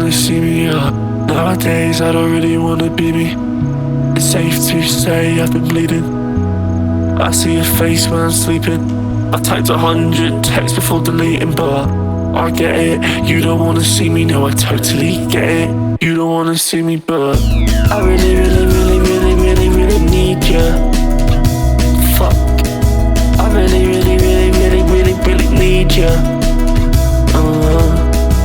wanna see me up. Nowadays I don't really wanna be me. It's safe to say I've been bleeding. I see your face when I'm sleeping. I typed 100 texts before deleting, but I get it. You don't wanna see me, no, I totally get it. You don't wanna see me, but I really, really, really, really, really, really need you. Fuck, I really, really, really, really, really, really need you.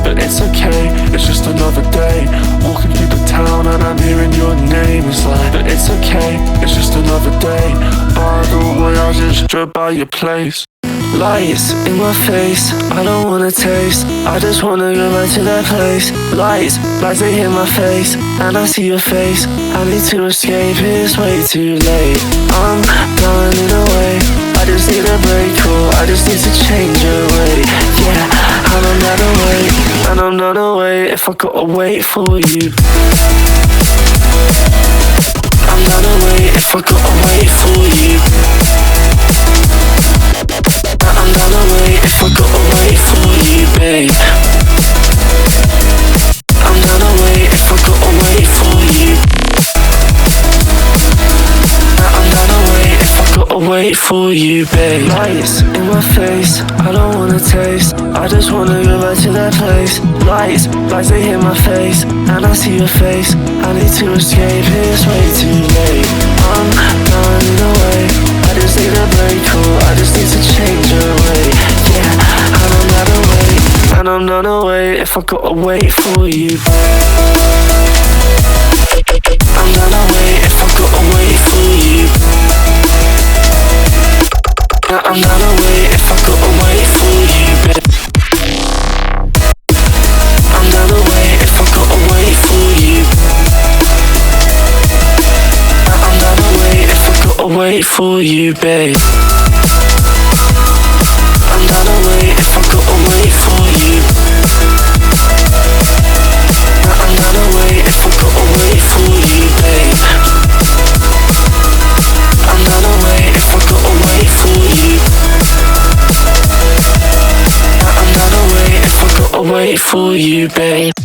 But it's okay, it's just another day. Walking through the town and I'm hearing your name. It's like, but it's okay, it's just another day. By the way, I just drove by your place. Lights in my face, I don't wanna taste. I just wanna go back to that place. Lights they hit my face, and I see your face. I need to escape, it's way too late. I'm running away, I just need a break, cool. I just need to change your way. Yeah, and I'm not away, and I'm not away if I gotta wait for you. I'm not away if I gotta wait for you. I'm not away if I gotta wait for you, babe. I'm not away if I gotta wait for you. I'm not away if I gotta wait for you, babe. Lights in my face, I don't wanna taste. I just wanna go back to that place. Lights they hit my face, and I see your face. I need to escape, it's way too late. I'm running away, I just need a break, cool. I just need to change your way. Yeah, and I'm not away, and I'm not away if I gotta wait for you. I'm not away if I gotta wait for you. I'm not away if I gotta wait for you, babe. I'm not away if I gotta wait for you. I'm not away if I gotta wait for you, babe. I'm not away if I gotta wait for you. I'm not away if I gotta wait for you, babe. I'm not away if I gotta wait for you. I'm not away if I gotta wait for you, babe.